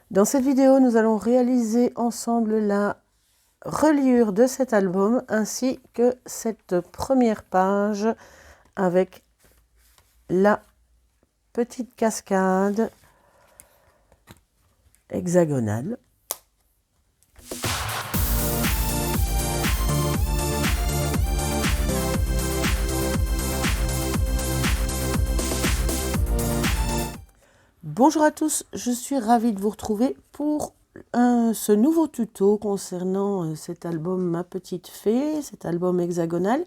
Dans cette vidéo, nous allons réaliser ensemble la reliure de cet album ainsi que cette première page avec la petite cascade hexagonale. Bonjour à tous, je suis ravie de vous retrouver pour ce nouveau tuto concernant cet album Ma Petite Fée, cet album hexagonal.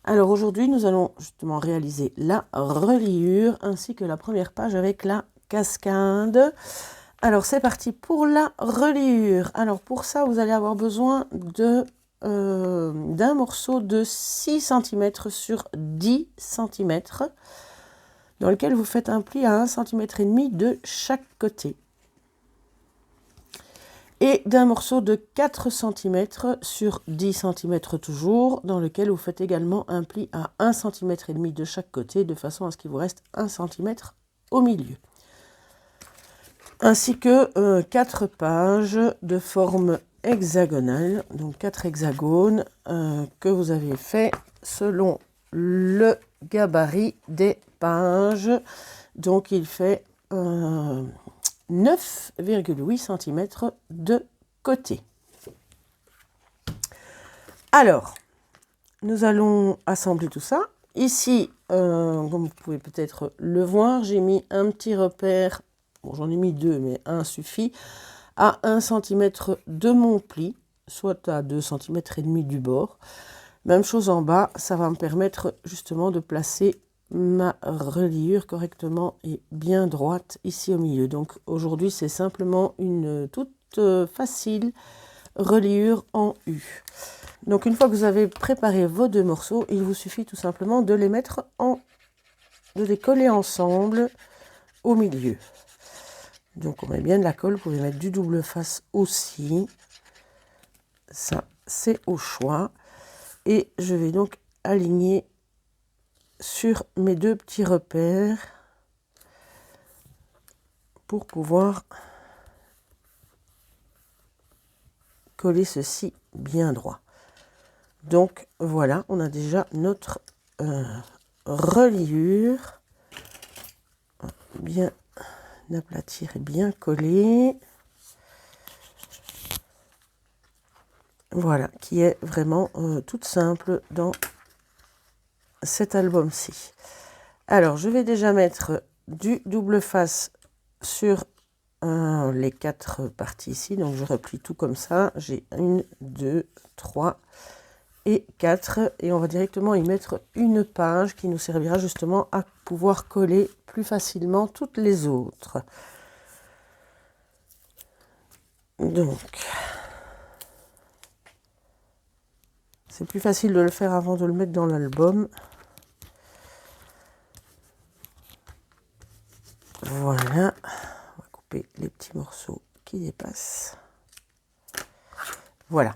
Alors aujourd'hui, nous allons justement réaliser la reliure ainsi que la première page avec la cascade. Alors c'est parti pour la reliure. Alors pour ça, vous allez avoir besoin d'un morceau de 6 cm sur 10 cm. Dans lequel vous faites un pli à 1,5 cm de chaque côté. Et d'un morceau de 4 cm sur 10 cm toujours, dans lequel vous faites également un pli à 1,5 cm de chaque côté, de façon à ce qu'il vous reste 1 cm au milieu. Ainsi que 4 pages de forme hexagonale, donc 4 hexagones que vous avez fait selon le gabarit des pages. Donc il fait 9,8 cm de côté. Alors, nous allons assembler tout ça. Ici, comme vous pouvez peut-être le voir, j'ai mis un petit repère, bon, j'en ai mis 2, mais un suffit, à 1 cm de mon pli, soit à 2 cm et demi du bord. Même chose en bas, ça va me permettre justement de placer ma reliure correctement et bien droite ici au milieu. Donc aujourd'hui, c'est simplement une toute facile reliure en U. Donc une fois que vous avez préparé vos 2 morceaux, il vous suffit tout simplement de les mettre de les coller ensemble au milieu. Donc on met bien de la colle, vous pouvez mettre du double face aussi. Ça, c'est au choix. Et je vais donc aligner sur mes 2 petits repères pour pouvoir coller ceci bien droit. Donc voilà, on a déjà notre reliure bien aplatir et bien collée. Voilà, qui est vraiment toute simple dans cet album-ci. Alors, je vais déjà mettre du double face sur les 4 parties ici. Donc, je replie tout comme ça. J'ai 1, 2, 3 et 4. Et on va directement y mettre une page qui nous servira justement à pouvoir coller plus facilement toutes les autres. Donc, c'est plus facile de le faire avant de le mettre dans l'album. Voilà, on va couper les petits morceaux qui dépassent. Voilà.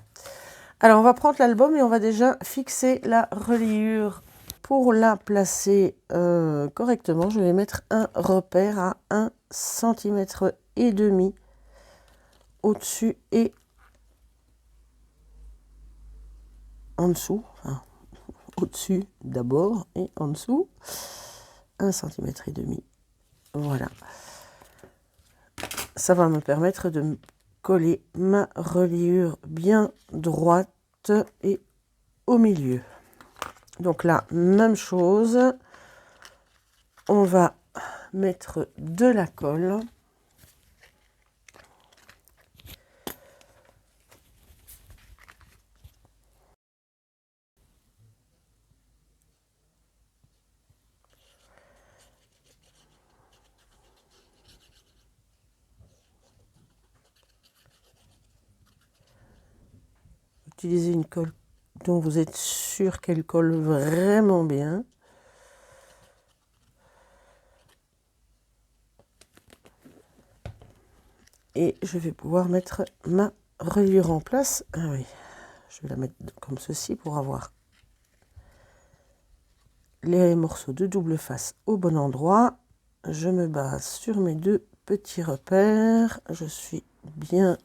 Alors, on va prendre l'album et on va déjà fixer la reliure. Pour la placer correctement, je vais mettre un repère à 1,5 cm au-dessus et en dessous. Enfin, au-dessus d'abord et en dessous. 1,5 cm. Voilà. Ça va me permettre de coller ma reliure bien droite et au milieu. Donc là, même chose. On va mettre de la colle. Utilisez une colle dont vous êtes sûr qu'elle colle vraiment bien. Et je vais pouvoir mettre ma reliure en place. Ah oui, je vais la mettre comme ceci pour avoir les morceaux de double face au bon endroit. Je me base sur mes 2 petit repère. Je suis bien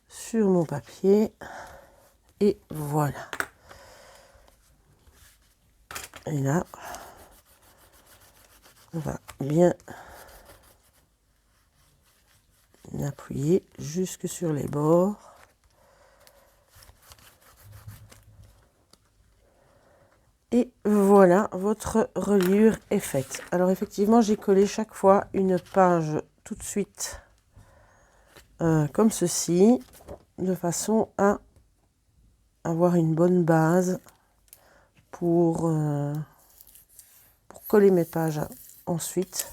sur mon papier. Et voilà. Et là, on va bien appuyer jusque sur les bords. Et voilà, votre reliure est faite. Alors effectivement, j'ai collé chaque fois une page tout de suite comme ceci, de façon à avoir une bonne base pour coller mes pages ensuite.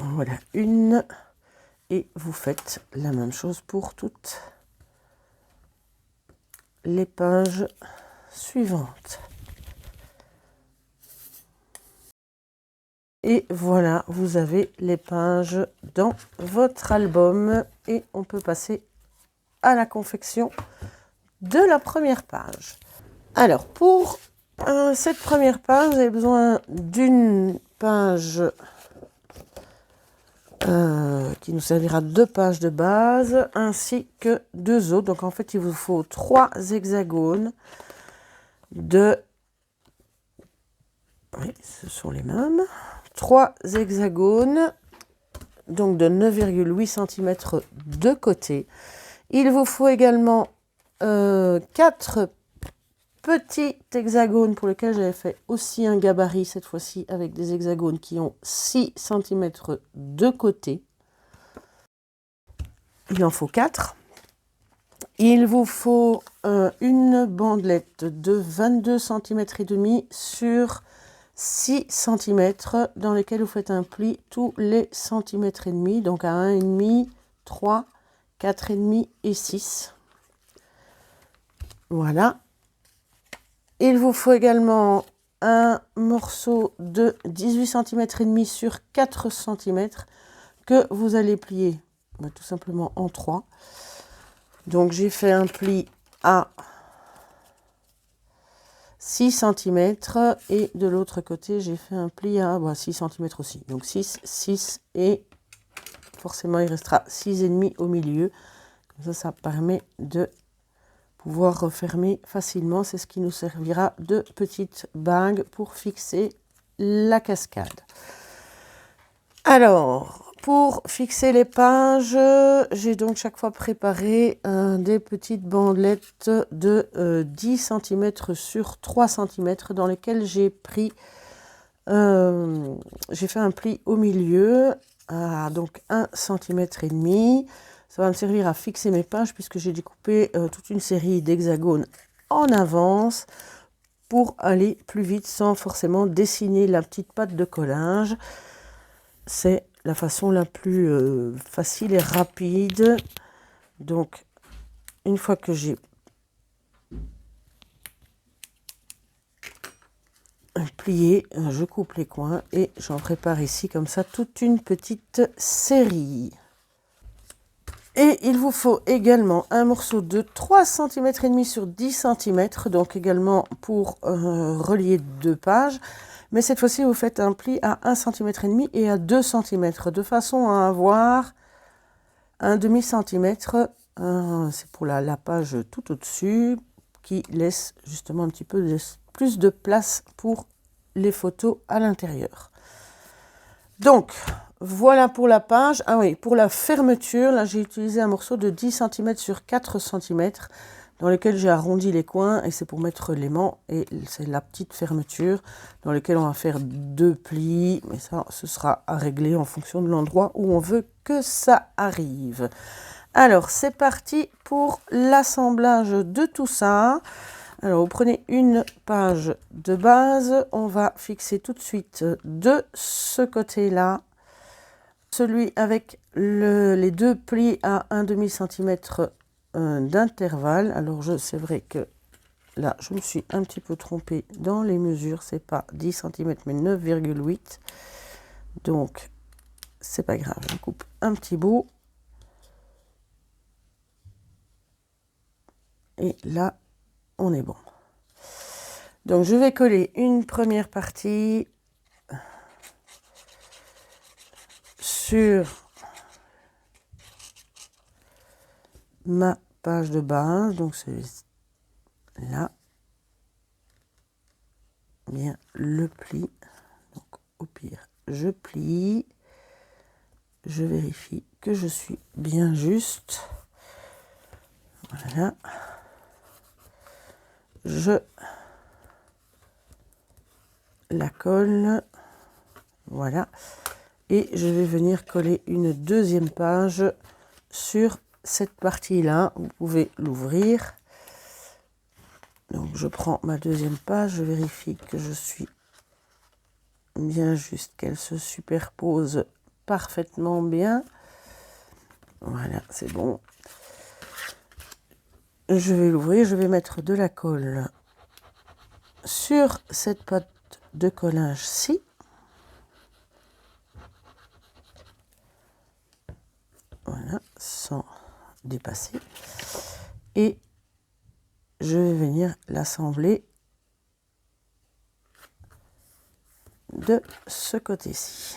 Voilà une, et vous faites la même chose pour toutes les pages suivantes. Et voilà, vous avez les pages dans votre album et on peut passer à la confection de la première page. Alors, pour cette première page, vous avez besoin d'une page qui nous servira de 2 pages de base, ainsi que 2 autres. Donc, en fait, il vous faut 3 hexagones de... Oui, ce sont les mêmes. 3 hexagones, donc de 9,8 cm de côté. Il vous faut également 4 petits hexagones pour lesquels j'avais fait aussi un gabarit, cette fois-ci avec des hexagones qui ont 6 cm de côté. Il en faut 4. Il vous faut une bandelette de 22 cm et demi sur 6 cm dans lesquels vous faites un pli tous les centimètres et demi, donc à 1,5, 3, 4,5 et 6. Voilà. Il vous faut également un morceau de 18 cm et demi sur 4 cm que vous allez plier tout simplement en 3. Donc j'ai fait un pli à 6 cm et de l'autre côté j'ai fait un pli à 6 cm aussi. Donc 6, 6 et forcément il restera 6,5 au milieu. Comme ça permet de pouvoir refermer facilement. C'est ce qui nous servira de petite bague pour fixer la cascade. Alors, pour fixer les pages, j'ai donc chaque fois préparé des petites bandelettes de 10 cm sur 3 cm dans lesquelles j'ai pris, j'ai fait un pli au milieu à donc 1,5 cm. Ça va me servir à fixer mes pages puisque j'ai découpé toute une série d'hexagones en avance pour aller plus vite sans forcément dessiner la petite patte de collage. C'est la façon la plus facile et rapide. Donc, une fois que j'ai plié, je coupe les coins et j'en prépare ici comme ça toute une petite série. Et il vous faut également un morceau de 3 cm et demi sur 10 cm, donc également pour relier 2 pages. Mais cette fois-ci, vous faites un pli à 1,5 cm et à 2 cm, de façon à avoir un demi-centimètre, c'est pour la page tout au-dessus, qui laisse justement un petit peu plus de place pour les photos à l'intérieur. Donc, voilà pour la page. Ah oui, pour la fermeture, là j'ai utilisé un morceau de 10 cm sur 4 cm dans lequel j'ai arrondi les coins et c'est pour mettre l'aimant et c'est la petite fermeture dans laquelle on va faire 2 plis, mais ça ce sera à régler en fonction de l'endroit où on veut que ça arrive. Alors c'est parti pour l'assemblage de tout ça. Alors vous prenez une page de base, on va fixer tout de suite de ce côté-là celui avec les 2 plis à 1,5 cm d'intervalle. Alors c'est vrai que là, je me suis un petit peu trompée dans les mesures. C'est pas 10 cm, mais 9,8. Donc, c'est pas grave. Je coupe un petit bout. Et là, on est bon. Donc, je vais coller une première partie sur ma page de base. Donc, c'est là. Bien, le pli. Donc, au pire, je plie. Je vérifie que je suis bien juste. Voilà. Je la colle. Voilà. Et je vais venir coller une deuxième page sur cette partie-là. Vous pouvez l'ouvrir. Donc, je prends ma deuxième page. Je vérifie que je suis bien juste, qu'elle se superpose parfaitement bien. Voilà, c'est bon. Je vais l'ouvrir. Je vais mettre de la colle sur cette pâte de collage-ci. Voilà, sans dépasser. Et je vais venir l'assembler de ce côté-ci.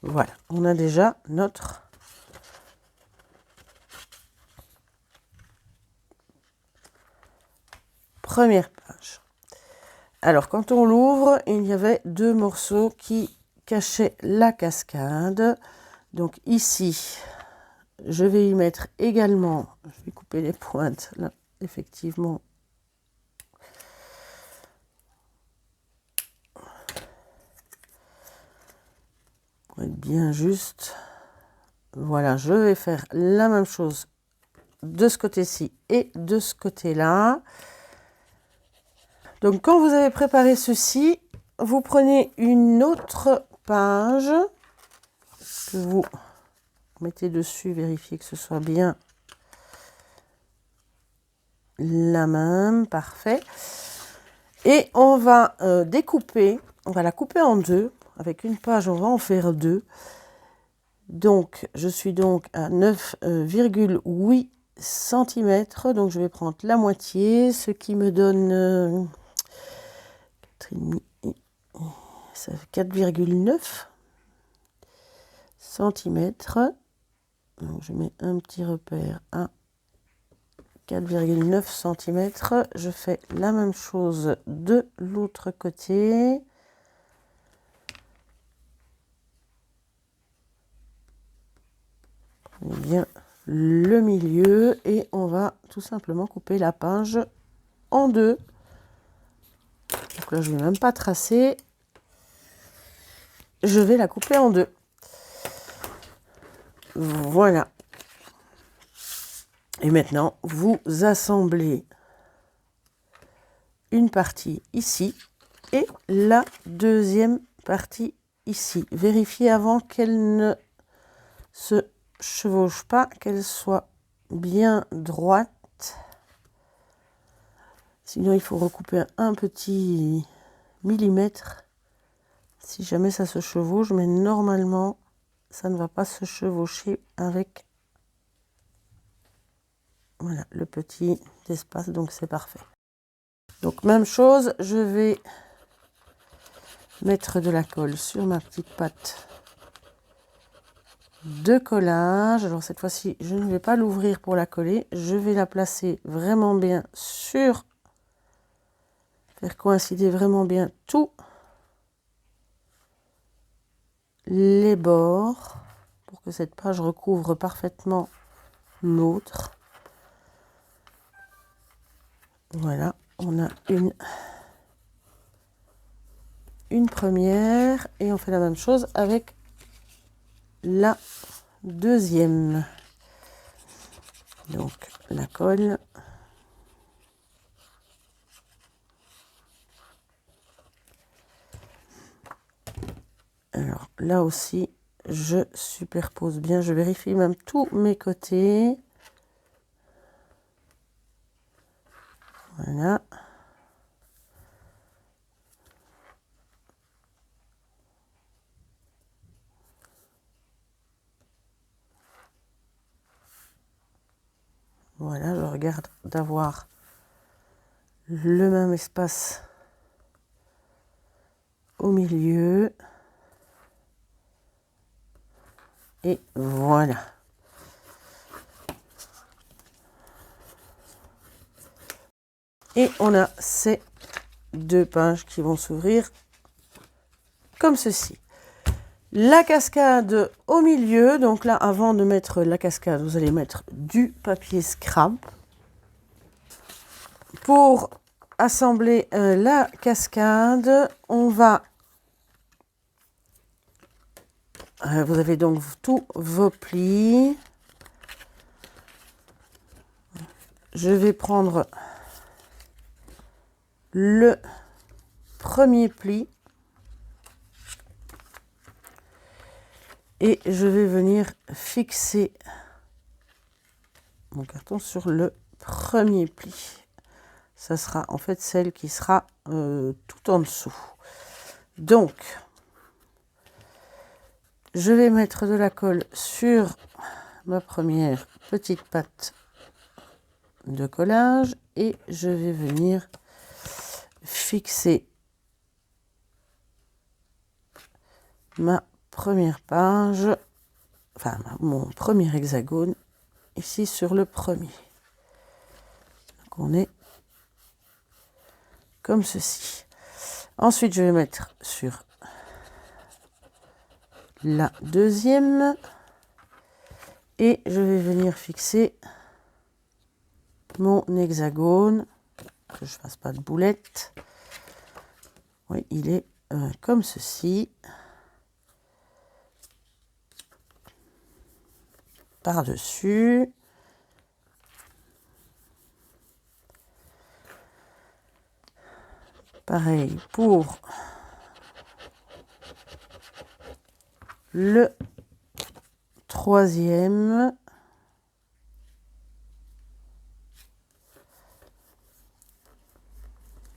Voilà, on a déjà notre première page. Alors, quand on l'ouvre, il y avait deux morceaux qui cachaient la cascade. Donc ici, je vais y mettre également, je vais couper les pointes, là, effectivement. Pour être bien juste. Voilà, je vais faire la même chose de ce côté-ci et de ce côté-là. Donc, quand vous avez préparé ceci, vous prenez une autre page que vous mettez dessus, vérifiez que ce soit bien la même, parfait. Et on va découper, on va la couper en deux. Avec une page, on va en faire deux. Donc, je suis donc à 9,8 cm. Donc, je vais prendre la moitié, ce qui me donne 4,9 cm. Donc, je mets un petit repère à 4,9 cm. Je fais la même chose de l'autre côté. Bien le milieu et on va tout simplement couper la page en deux. Donc là, je ne vais même pas tracer. Je vais la couper en deux. Voilà. Et maintenant, vous assemblez une partie ici et la deuxième partie ici. Vérifiez avant qu'elle ne se chevauche pas, qu'elle soit bien droite. Sinon, il faut recouper un petit millimètre si jamais ça se chevauche, mais normalement, ça ne va pas se chevaucher avec voilà, le petit espace, donc c'est parfait. Donc, même chose, je vais mettre de la colle sur ma petite pâte de collage. Alors, cette fois-ci, je ne vais pas l'ouvrir pour la coller. Je vais la placer vraiment bien sur... Faire coïncider vraiment bien tous les bords pour que cette page recouvre parfaitement l'autre. Voilà, on a une première et on fait la même chose avec la deuxième. Donc la colle. Alors là aussi, je superpose bien, je vérifie même tous mes côtés. Voilà. Voilà, je regarde d'avoir le même espace au milieu. Et voilà. Et on a ces deux pages qui vont s'ouvrir comme ceci. La cascade au milieu, donc là, avant de mettre la cascade, vous allez mettre du papier scrap. Pour assembler la cascade, on va... vous avez donc tous vos plis. Je vais prendre le premier pli. Et je vais venir fixer mon carton sur le premier pli. Ça sera en fait celle qui sera tout en dessous. Donc, je vais mettre de la colle sur ma première petite patte de collage et je vais venir fixer ma première page, enfin mon premier hexagone ici sur le premier. Donc on est comme ceci. Ensuite je vais mettre sur la deuxième et je vais venir fixer mon hexagone, que je fasse pas de boulette. Oui, il est comme ceci. Par-dessus. Pareil pour le troisième.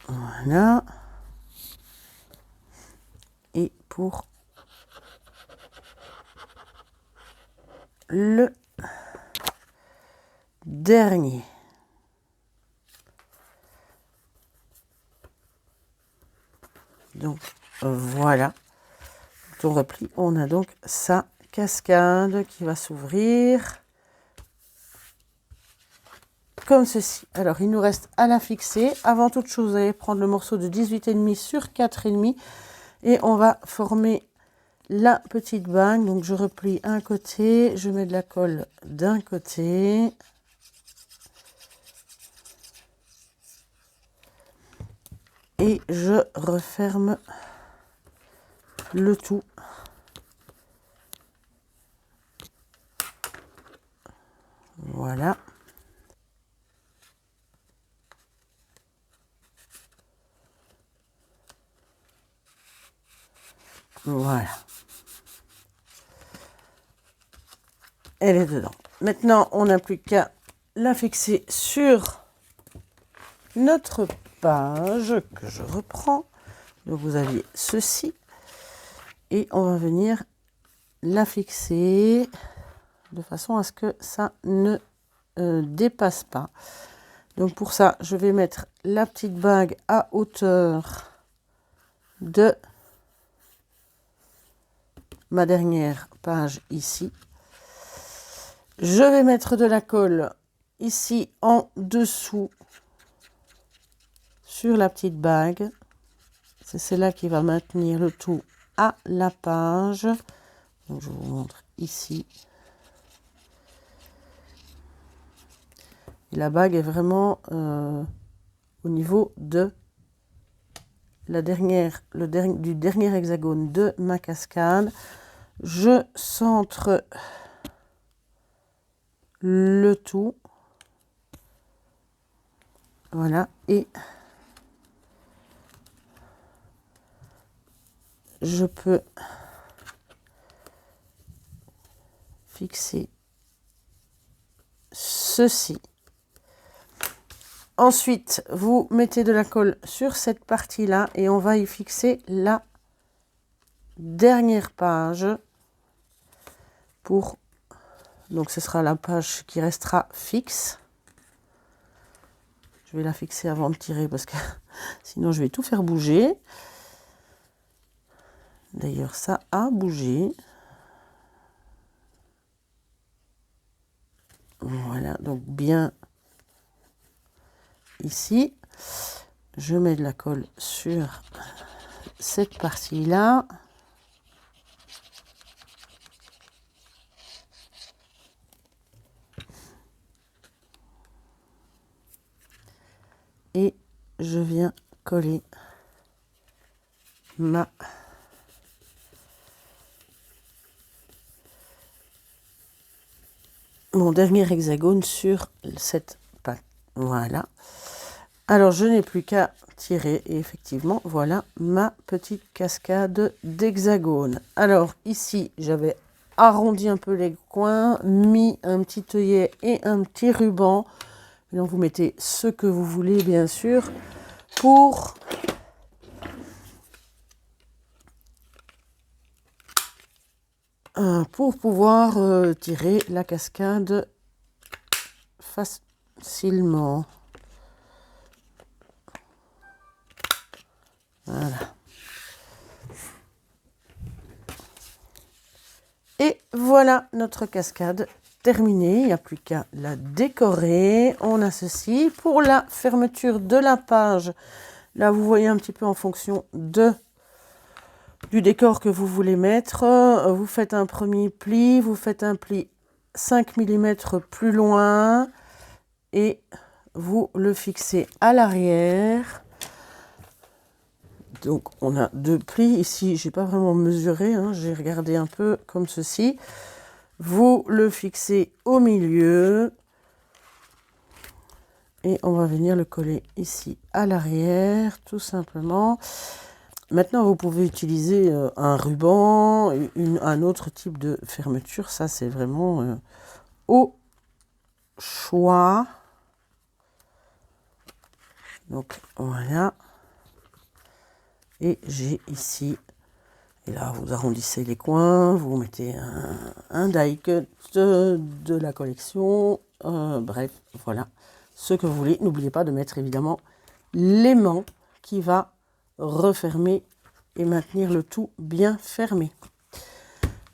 Voilà. Et pour le dernier. Donc voilà. Quand on replie, on a donc sa cascade qui va s'ouvrir comme ceci. Alors il nous reste à la fixer. Avant toute chose, vous allez prendre le morceau de 18,5 sur 4,5 et on va former la petite bague. Donc je replie un côté, je mets de la colle d'un côté. Et je referme le tout. Voilà. Voilà. Elle est dedans. Maintenant, on n'a plus qu'à la fixer sur notre page que je reprends. Donc vous aviez ceci. Et on va venir la fixer de façon à ce que ça ne dépasse pas. Donc pour ça, je vais mettre la petite bague à hauteur de ma dernière page ici. Je vais mettre de la colle ici en dessous sur la petite bague. C'est celle-là qui va maintenir le tout à la page. Donc je vous montre ici. Et la bague est vraiment au niveau de la dernière, du dernier hexagone de ma cascade. Je centre le tout. Voilà. Et je peux fixer ceci. Ensuite, vous mettez de la colle sur cette partie-là et on va y fixer la dernière page pour... Donc, ce sera la page qui restera fixe. Je vais la fixer avant de tirer parce que sinon, je vais tout faire bouger. D'ailleurs, ça a bougé. Voilà, donc bien ici. Je mets de la colle sur cette partie-là. Et je viens coller mon dernier hexagone sur cette patte. Voilà. Alors, je n'ai plus qu'à tirer et effectivement, voilà ma petite cascade d'hexagone. Alors, ici, j'avais arrondi un peu les coins, mis un petit œillet et un petit ruban. Et donc, vous mettez ce que vous voulez, bien sûr, pour pouvoir tirer la cascade facilement. Voilà. Et voilà notre cascade terminée. Il n'y a plus qu'à la décorer. On a ceci. Pour la fermeture de la page, là vous voyez un petit peu en fonction du décor que vous voulez mettre. Vous faites un premier pli, vous faites un pli 5 mm plus loin et vous le fixez à l'arrière. Donc, on a 2 plis. Ici, je n'ai pas vraiment mesuré, hein, j'ai regardé un peu comme ceci. Vous le fixez au milieu. Et on va venir le coller ici à l'arrière, tout simplement. Maintenant, vous pouvez utiliser un ruban, un autre type de fermeture. Ça, c'est vraiment au choix. Donc, voilà. Et j'ai ici, et là vous arrondissez les coins, vous mettez un die cut de la collection, bref, voilà, ce que vous voulez. N'oubliez pas de mettre évidemment l'aimant qui va refermer et maintenir le tout bien fermé.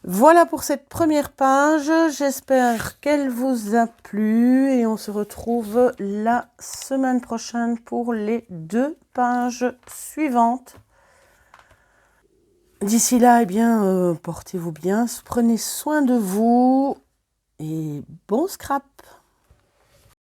Voilà pour cette première page, j'espère qu'elle vous a plu et on se retrouve la semaine prochaine pour les 2 pages suivantes. D'ici là, eh bien, portez-vous bien, prenez soin de vous et bon scrap!